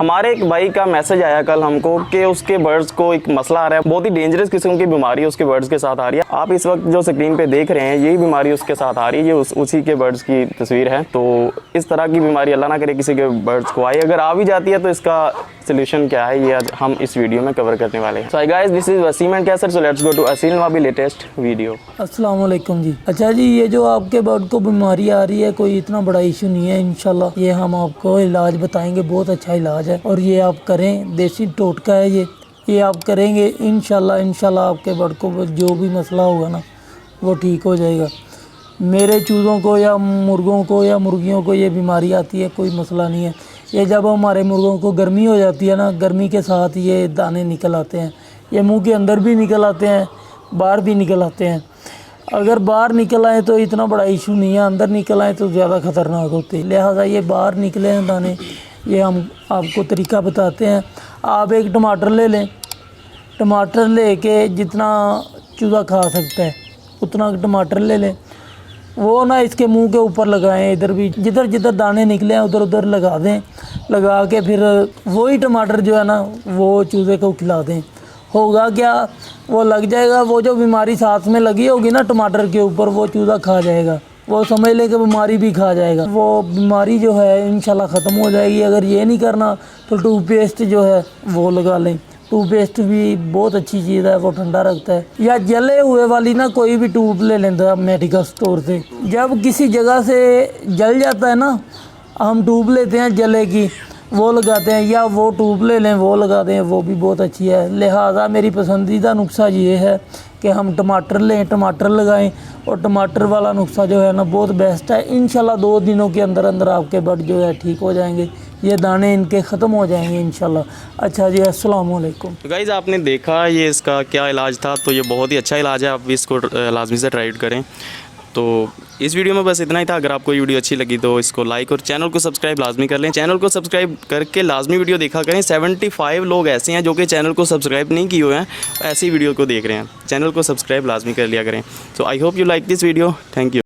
हमारे एक भाई का मैसेज आया कल हमको कि उसके बर्ड्स को एक मसला आ रहा है, बहुत ही डेंजरस किस्म की बीमारी उसके बर्ड्स के साथ आ रही है। आप इस वक्त जो स्क्रीन पे देख रहे हैं यही बीमारी उसके साथ आ रही है, ये उसी के बर्ड्स की तस्वीर है। तो इस तरह की बीमारी अल्लाह ना करे किसी के बर्ड्स को आए, अगर आ भी जाती है तो इसका सोल्यूशन क्या है ये आज हम इस वीडियो में कवर करने वाले हैं। So guys, this is Waseem and Kaiser, so let's go to Aseel Nawabi latest video. अस्सलाम वालेकुम जी। अच्छा जी, ये जो आपके बर्ड को बीमारी आ रही है कोई इतना बड़ा इशू नहीं है, इंशाल्लाह ये हम आपको इलाज बताएंगे, बहुत अच्छा इलाज है और ये आप करें, देसी टोटका है ये आप करेंगे इंशाल्लाह आपके बर्ड को जो भी मसला होगा ना वो ठीक हो जाएगा। मेरे चूज़ों को या मुर्गों को या मुर्गियों को ये बीमारी आती है, कोई मसला नहीं है। ये जब हमारे मुर्गों को गर्मी हो जाती है ना, गर्मी के साथ ये दाने निकल आते हैं, ये मुंह के अंदर भी निकल आते हैं, बाहर भी निकल आते हैं। अगर बाहर निकल आए तो इतना बड़ा इशू नहीं है, अंदर निकल आए तो ज़्यादा ख़तरनाक होते हैं। लिहाजा ये बाहर निकले हैं दाने, ये हम आपको तरीका बताते हैं। आप एक टमाटर ले लें, टमाटर लेके जितना चूज़ा खा सकता है उतना टमाटर ले लें, वो ना इसके मुंह के ऊपर लगाएं, इधर भी जिधर जिधर दाने निकले हैं उधर उधर लगा दें, लगा के फिर वही टमाटर जो है ना वो चूज़े को खिला दें। होगा क्या, वो लग जाएगा, वो जो बीमारी सांस में लगी होगी ना टमाटर के ऊपर वो चूज़ा खा जाएगा, वो समझ ले कि बीमारी भी खा जाएगा, वो बीमारी जो है इंशाल्लाह ख़त्म हो जाएगी। अगर ये नहीं करना तो टूथपेस्ट जो है वो लगा लें, टूथपेस्ट भी बहुत अच्छी चीज़ है, वो ठंडा रखता है। या जले हुए वाली ना कोई भी ट्यूब ले लेते हैं मेडिकल स्टोर से। जब किसी जगह से जल जाता है ना, हम ट्यूब लेते हैं जले की, वो लगाते हैं, या वो ट्यूब ले लें वो लगा दें, वो भी बहुत अच्छी है। लिहाजा मेरी पसंदीदा नुस्खा ये है कि हम टमाटर लें, टमाटर लगाएं, और टमाटर वाला नुस्खा जो है ना बहुत बेस्ट है। इंशाल्लाह 2 दिनों के अंदर अंदर आपके बर्ड जो है ठीक हो जाएंगे, ये दाने इनके ख़त्म हो जाएंगे इंशाल्लाह। अच्छा जी, अस्सलाम वालेकुम। गाइस, आपने देखा ये इसका क्या इलाज था, तो ये बहुत ही अच्छा इलाज है, आप भी इसको लाजमी से ट्राई करें। तो इस वीडियो में बस इतना ही था। अगर आपको ये वीडियो अच्छी लगी तो इसको लाइक और चैनल को सब्सक्राइब लाजमी कर लें। चैनल को सब्सक्राइब करके लाजमी वीडियो देखा करें। 75 लोग ऐसे हैं जो कि चैनल को सब्सक्राइब नहीं किए हुए हैं, ऐसी वीडियो को देख रहे हैं। चैनल को सब्सक्राइब लाजमी कर लिया करें। So I hope you like this video. Thank you.